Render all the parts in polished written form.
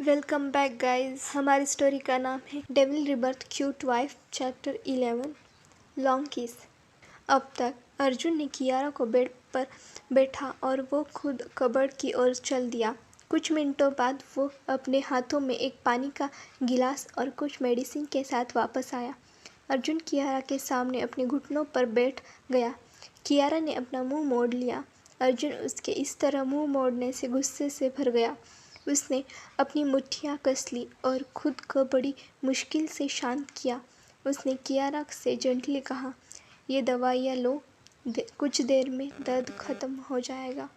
Welcome back guys. हमारी story का नाम है devil rebirth cute wife chapter 11 long किस। अब तक अर्जुन ने कियारा को बेड पर बैठा और वो खुद कबर्ड की ओर चल दिया। कुछ मिनटों बाद वो अपने हाथों में एक पानी का गिलास और कुछ मेडिसिन के साथ वापस आया। अर्जुन कियारा के सामने अपने घुटनों पर बैठ गया। कियारा ने अपना मुंह मोड़ लिया। अर्जुन उसके इस तरह मुंह मोड़ने से गुस्से से भर गया। उसने अपनी मुट्ठियाँ कस ली और खुद को बड़ी मुश्किल से शांत किया। उसने कियारा से जेंटली कहा, ये दवाइयाँ लो, कुछ देर में दर्द खत्म हो जाएगा।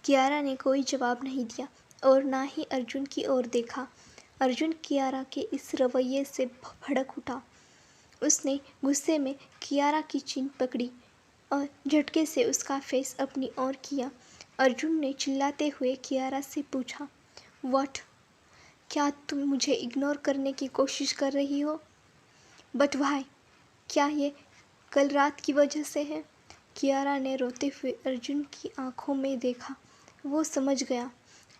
कियारा ने कोई जवाब नहीं दिया और ना ही अर्जुन की ओर देखा। अर्जुन कियारा के इस रवैये से भड़क उठा। उसने गुस्से में कियारा की चीन पकड़ी और झटके से उसका फेस अपनी ओर किया। अर्जुन ने चिल्लाते हुए कियारा से पूछा, व्हाट? क्या तुम मुझे इग्नोर करने की कोशिश कर रही हो? But why? क्या ये कल रात की वजह से है? कियारा ने रोते हुए अर्जुन की आंखों में देखा। वो समझ गया।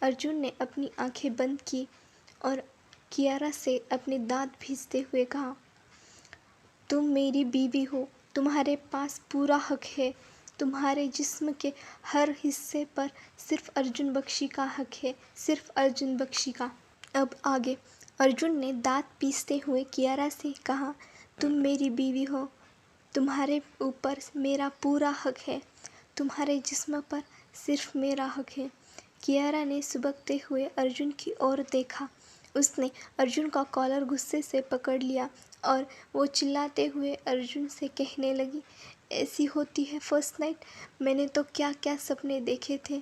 अर्जुन ने अपनी आंखें बंद की और कियारा से अपने दांत भींचते हुए कहा, तुम मेरी बीवी हो, तुम्हारे पास पूरा हक है। तुम्हारे जिस्म के हर हिस्से पर सिर्फ अर्जुन बख्शी का हक है, सिर्फ अर्जुन बख्शी का। अब आगे। अर्जुन ने दांत पीसते हुए कियारा से कहा, तुम मेरी बीवी हो, तुम्हारे ऊपर मेरा पूरा हक है, तुम्हारे जिस्म पर सिर्फ मेरा हक है। कियारा ने सुबकते हुए अर्जुन की ओर देखा। उसने अर्जुन का कॉलर गुस्से से पकड़ लिया और वो चिल्लाते हुए अर्जुन से कहने लगी, ऐसी होती है फर्स्ट नाइट। मैंने तो क्या क्या सपने देखे थे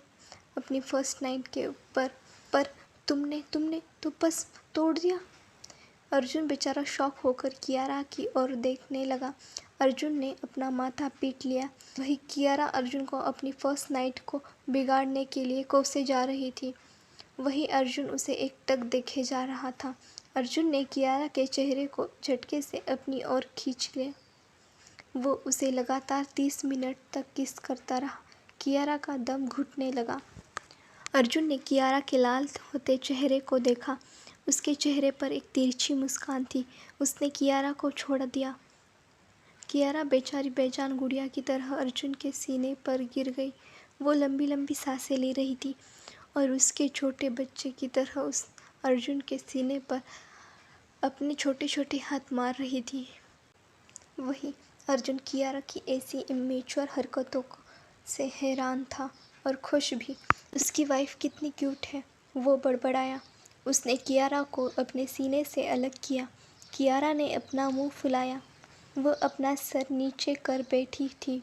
अपनी फर्स्ट नाइट के ऊपर, पर तुमने तो बस तोड़ दिया। अर्जुन बेचारा शॉक होकर कियारा की ओर देखने लगा। अर्जुन ने अपना माथा पीट लिया। वही कियारा अर्जुन को अपनी फर्स्ट नाइट को बिगाड़ने के लिए कोसे जा रही थी। वही अर्जुन उसे एकटक देखे जा रहा था। अर्जुन ने कियारा के चेहरे को झटके से अपनी ओर खींच लिया। वो उसे लगातार 30 मिनट तक किस करता रहा। कियारा का दम घुटने लगा। अर्जुन ने कियारा के लाल होते चेहरे को देखा। उसके चेहरे पर एक तिरछी मुस्कान थी। उसने कियारा को छोड़ दिया। कियारा बेचारी बेजान गुड़िया की तरह अर्जुन के सीने पर गिर गई। वो लंबी लंबी सांसें ले रही थी और उसके छोटे बच्चे की तरह उस अर्जुन के सीने पर अपने छोटे छोटे हाथ मार रही थी। वही अर्जुन कियारा की ऐसी इमेच्योर हरकतों से हैरान था और खुश भी। उसकी वाइफ कितनी क्यूट है, वो बड़बड़ाया। उसने कियारा को अपने सीने से अलग किया। कियारा ने अपना मुंह फुलाया। वो अपना सर नीचे कर बैठी थी।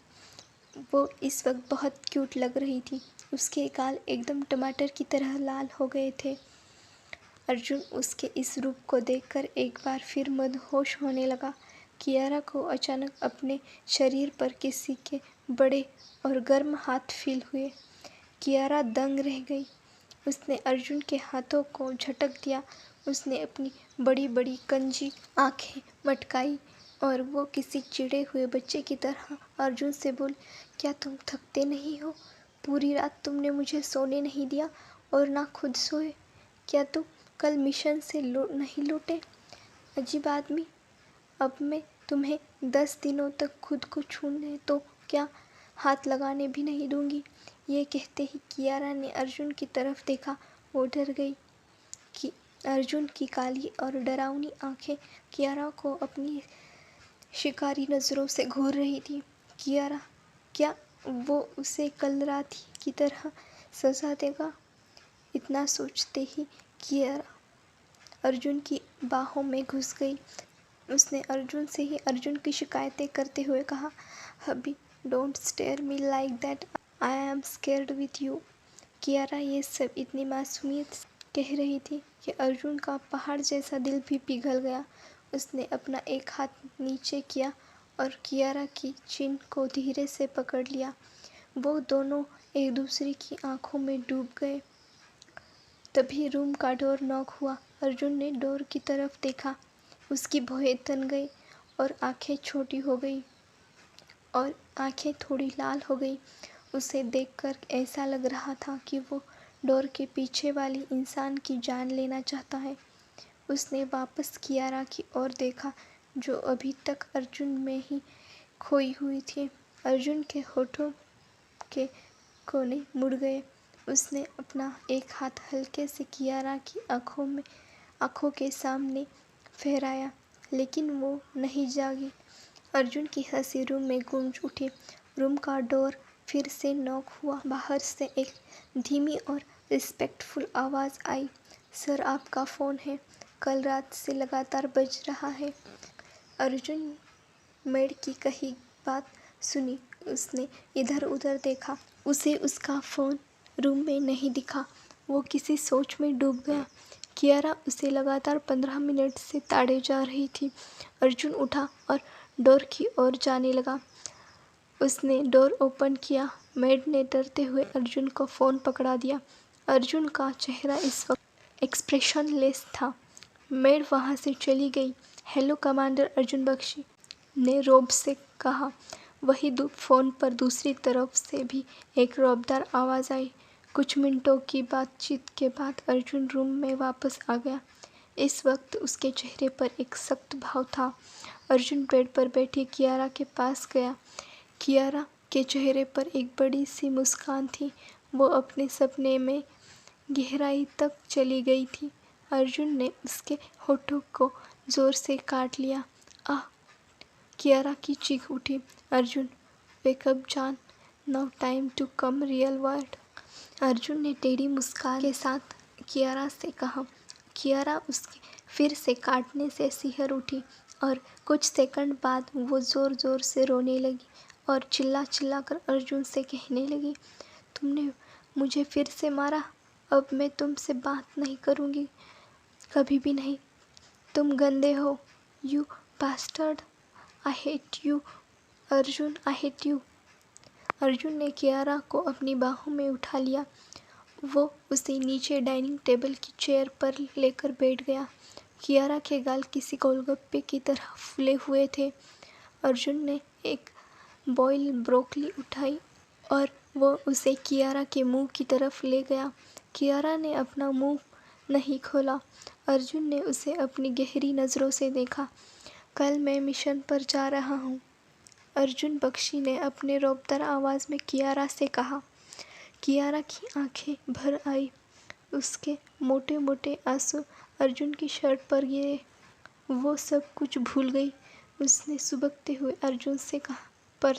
वो इस वक्त बहुत क्यूट लग रही थी। उसके गाल एकदम टमाटर की तरह लाल हो गए थे। अर्जुन उसके इस रूप को देखकर एक बार फिर मदहोश होने लगा। कियारा को अचानक अपने शरीर पर किसी के बड़े और गर्म हाथ फील हुए। कियारा दंग रह गई। उसने अर्जुन के हाथों को झटक दिया। उसने अपनी बड़ी बड़ी कंजी आंखें मटकाई और वो किसी चिढ़े हुए बच्चे की तरह अर्जुन से बोली, क्या तुम थकते नहीं हो? पूरी रात तुमने मुझे सोने नहीं दिया और ना खुद सोए। क्या तुम कल मिशन से नहीं लौटे? अजीब आदमी। अब मैं तुम्हें 10 दिनों तक खुद को छूने तो क्या हाथ लगाने भी नहीं दूंगी। ये कहते ही कियारा ने अर्जुन की तरफ देखा। वो डर गई कि अर्जुन की काली और डरावनी आंखें कियारा को अपनी शिकारी नज़रों से घूर रही थी। कियारा, क्या वो उसे कल रात की तरह सजा देगा? इतना सोचते ही कियारा अर्जुन की बाहों में घुस गई। उसने अर्जुन से ही अर्जुन की शिकायतें करते हुए कहा, hubby, don't stare me like that, I am scared with you. Kiara ये सब इतनी मासूमियत से कह रही थी कि अर्जुन का पहाड़ जैसा दिल भी पिघल गया। उसने अपना एक हाथ नीचे किया और कियारा की चिन को धीरे से पकड़ लिया। वो दोनों एक दूसरे की आंखों में डूब गए। तभी रूम का डोर नॉक हुआ। अर्जुन ने डोर की तरफ देखा। उसकी भौहें तन गई और आंखें छोटी हो गई और आंखें थोड़ी लाल हो गई। उसे देखकर ऐसा लग रहा था कि वो डोर के पीछे वाली इंसान की जान लेना चाहता है। उसने वापस कियारा की ओर देखा, जो अभी तक अर्जुन में ही खोई हुई थी। अर्जुन के होठों के कोने मुड़ गए। उसने अपना एक हाथ हल्के से कियारा की आंखों के सामने फहराया, लेकिन वो नहीं जागी। अर्जुन की हंसी रूम में गूंज उठी। रूम का डोर फिर से नॉक हुआ। बाहर से एक धीमी और रिस्पेक्टफुल आवाज़ आई, सर आपका फ़ोन है, कल रात से लगातार बज रहा है। अर्जुन मेड की कही बात सुनी। उसने इधर उधर देखा। उसे उसका फ़ोन रूम में नहीं दिखा। वो किसी सोच में डूब गया। कियारा उसे लगातार 15 मिनट से ताड़े जा रही थी। अर्जुन उठा और डोर की ओर जाने लगा। उसने डोर ओपन किया। मेड ने डरते हुए अर्जुन को फ़ोन पकड़ा दिया। अर्जुन का चेहरा इस वक्त एक्सप्रेशनलेस था। मेड वहाँ से चली गई। हेलो कमांडर अर्जुन बख्शी ने रौब से कहा। वही फ़ोन पर दूसरी तरफ से भी एक रौबदार आवाज़ आई। कुछ मिनटों की बातचीत के बाद अर्जुन रूम में वापस आ गया। इस वक्त उसके चेहरे पर एक सख्त भाव था। अर्जुन बेड पर बैठी कियारा के पास गया। कियारा के चेहरे पर एक बड़ी सी मुस्कान थी। वो अपने सपने में गहराई तक चली गई थी। अर्जुन ने उसके होठों को ज़ोर से काट लिया। आह! कियारा की चीख उठी। अर्जुन, वेकअप जान, now time to come real world. Arjun ने टेढ़ी मुस्कान के साथ कियारा से कहा। कियारा उसके फिर से काटने से सिहर उठी और कुछ सेकंड बाद वो ज़ोर ज़ोर से रोने लगी और चिल्ला चिल्ला कर अर्जुन से कहने लगी, तुमने मुझे फिर से मारा। अब मैं तुमसे बात नहीं करूँगी, कभी भी नहीं। तुम गंदे हो। You bastard, I hate you. Arjun, I hate you. Arjun ने कियारा को अपनी बाहों में उठा लिया। वो उसे नीचे डाइनिंग टेबल की चेयर पर लेकर बैठ गया। कियारा के गाल किसी गोलगप्पे की तरह फूले हुए थे। अर्जुन ने एक बॉयल ब्रोकली उठाई और वो उसे कियारा के मुंह की तरफ ले गया। कियारा ने अपना मुंह नहीं खोला। अर्जुन ने उसे अपनी गहरी नज़रों से देखा। कल मैं मिशन पर जा रहा हूँ, अर्जुन बख्शी ने अपने रौबदार आवाज़ में कियारा से कहा। कियारा की आंखें भर आई। उसके मोटे मोटे आंसू अर्जुन की शर्ट पर गिरे। वो सब कुछ भूल गई। उसने सुबकते हुए अर्जुन से कहा, पर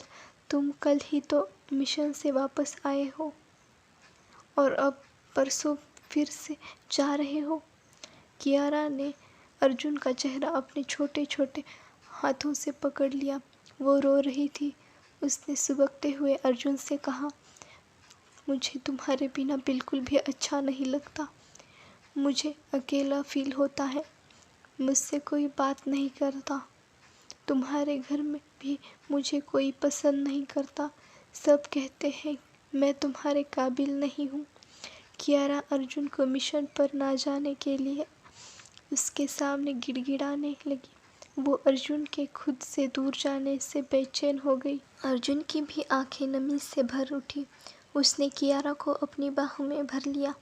तुम कल ही तो मिशन से वापस आए हो और अब परसों फिर से जा रहे हो। कियारा ने अर्जुन का चेहरा अपने छोटे छोटे हाथों से पकड़ लिया। वो रो रही थी। उसने सुबकते हुए अर्जुन से कहा, मुझे तुम्हारे बिना बिल्कुल भी अच्छा नहीं लगता। मुझे अकेला फील होता है। मुझसे कोई बात नहीं करता। तुम्हारे घर में भी मुझे कोई पसंद नहीं करता। सब कहते हैं मैं तुम्हारे काबिल नहीं हूँ। कियारा अर्जुन को मिशन पर ना जाने के लिए उसके सामने गिड़गिड़ाने लगी। वो अर्जुन के खुद से दूर जाने से बेचैन हो गई। अर्जुन की भी आंखें नमी से भर उठी। उसने कियारा को अपनी बाहों में भर लिया।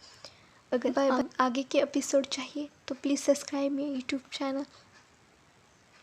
अगर आगे के एपिसोड चाहिए तो प्लीज़ सब्सक्राइब मेरे यूट्यूब चैनल।